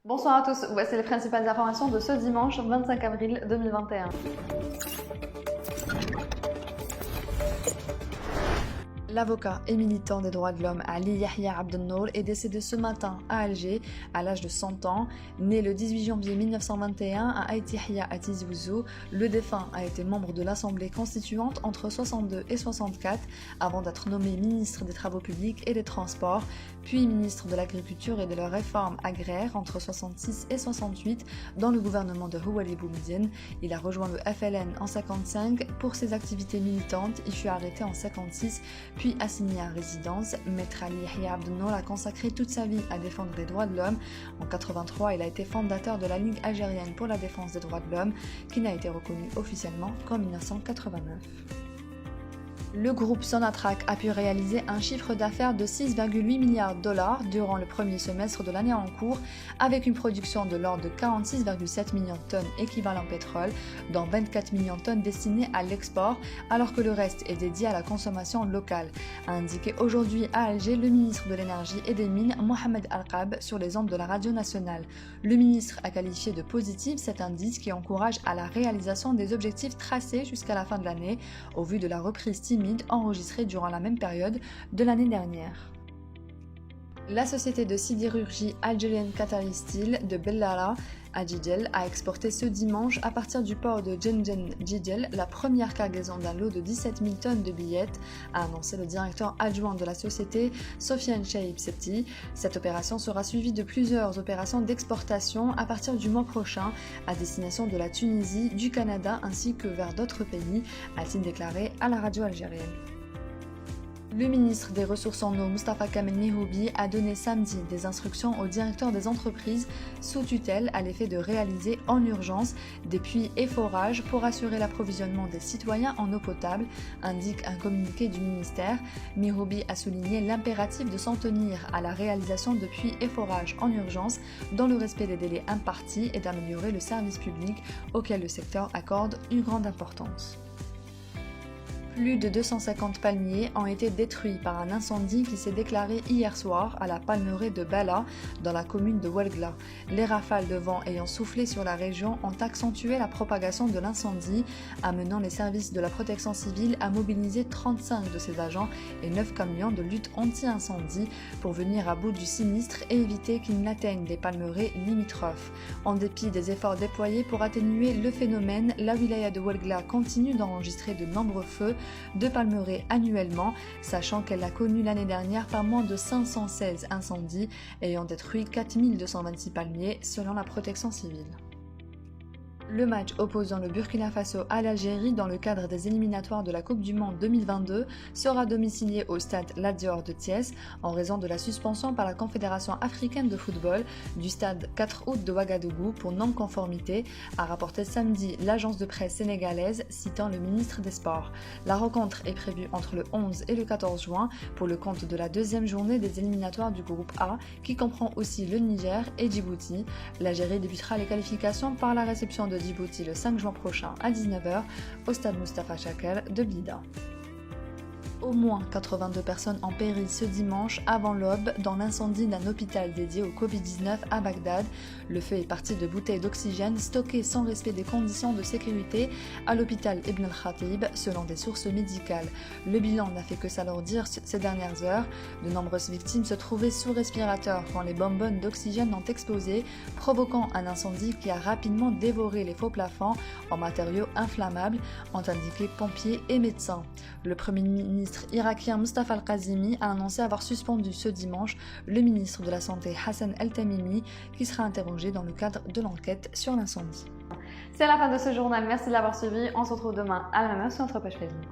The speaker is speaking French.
Bonsoir à tous, voici les principales informations de ce dimanche 25 avril 2021. L'avocat et militant des droits de l'homme Ali Yahya Abdel-Nour est décédé ce matin à Alger à l'âge de 100 ans. Né le 18 janvier 1921 à Ait Yahya à Tizi Ouzou, le défunt a été membre de l'Assemblée constituante entre 62 et 64 avant d'être nommé ministre des Travaux publics et des Transports, puis ministre de l'Agriculture et de la Réforme agraire entre 66 et 68 dans le gouvernement de Houari Boumediene. Il a rejoint le FLN en 55 pour ses activités militantes. Il fut arrêté en 56 puis assigné à résidence. Maître Ali Yahya Abdel-Nour a consacré toute sa vie à défendre les droits de l'homme. En 83, il a été fondateur de la Ligue algérienne pour la défense des droits de l'homme, qui n'a été reconnue officiellement qu'en 1989. Le groupe Sonatrach a pu réaliser un chiffre d'affaires de 6,8 milliards de dollars durant le premier semestre de l'année en cours, avec une production de l'ordre de 46,7 millions de tonnes équivalent pétrole, dont 24 millions de tonnes destinées à l'export, alors que le reste est dédié à la consommation locale, a indiqué aujourd'hui à Alger le ministre de l'Énergie et des Mines, Mohamed Al-Qab, sur les ondes de la radio nationale. Le ministre a qualifié de positif cet indice qui encourage à la réalisation des objectifs tracés jusqu'à la fin de l'année, au vu de la reprise timide enregistrée durant la même période de l'année dernière. La société de sidérurgie algérienne Qatari Steel de Bellara à Jidel a exporté ce dimanche à partir du port de Djenjen Jidel la première cargaison d'un lot de 17 000 tonnes de billettes, a annoncé le directeur adjoint de la société, Sofiane Chaïb Septi. Cette opération sera suivie de plusieurs opérations d'exportation à partir du mois prochain à destination de la Tunisie, du Canada ainsi que vers d'autres pays, a-t-il déclaré à la radio algérienne. Le ministre des Ressources en eau, Moustapha Kamel Mihoubi, a donné samedi des instructions aux directeurs des entreprises sous tutelle à l'effet de réaliser en urgence des puits et forages pour assurer l'approvisionnement des citoyens en eau potable, indique un communiqué du ministère. Mihoubi a souligné l'impératif de s'en tenir à la réalisation de puits et forages en urgence dans le respect des délais impartis et d'améliorer le service public auquel le secteur accorde une grande importance. Plus de 250 palmiers ont été détruits par un incendie qui s'est déclaré hier soir à la palmeraie de Bala, dans la commune de Ouelgla. Les rafales de vent ayant soufflé sur la région ont accentué la propagation de l'incendie, amenant les services de la protection civile à mobiliser 35 de ses agents et 9 camions de lutte anti-incendie pour venir à bout du sinistre et éviter qu'il n'atteigne les palmeraies limitrophes. En dépit des efforts déployés pour atténuer le phénomène, la wilaya de Ouelgla continue d'enregistrer de nombreux feux de palmeraies annuellement, sachant qu'elle a connu l'année dernière pas moins de 516 incendies ayant détruit 4226 palmiers selon la protection civile. Le match opposant le Burkina Faso à l'Algérie dans le cadre des éliminatoires de la Coupe du Monde 2022 sera domicilié au stade Lat Dior de Thiès en raison de la suspension par la Confédération africaine de football du stade 4 août de Ouagadougou pour non-conformité, a rapporté samedi l'agence de presse sénégalaise citant le ministre des Sports. La rencontre est prévue entre le 11 et le 14 juin pour le compte de la deuxième journée des éliminatoires du groupe A qui comprend aussi le Niger et Djibouti. L'Algérie débutera les qualifications par la réception de Djibouti le 5 juin prochain à 19h au stade Mustafa Chaker de Blida. Au moins 82 personnes ont péri ce dimanche avant l'aube dans l'incendie d'un hôpital dédié au Covid-19 à Bagdad. Le feu est parti de bouteilles d'oxygène stockées sans respect des conditions de sécurité à l'hôpital Ibn al-Khatib, selon des sources médicales. Le bilan n'a fait que s'alourdir ces dernières heures. De nombreuses victimes se trouvaient sous respirateur quand les bonbonnes d'oxygène ont explosé, provoquant un incendie qui a rapidement dévoré les faux plafonds en matériaux inflammables, ont indiqué pompiers et médecins. Le Premier ministre irakien Mustafa Al-Kazimi a annoncé avoir suspendu ce dimanche le ministre de la Santé Hassan El-Tamimi qui sera interrogé dans le cadre de l'enquête sur l'incendie. C'est la fin de ce journal, merci de l'avoir suivi, on se retrouve demain à la même heure sur notre page Facebook.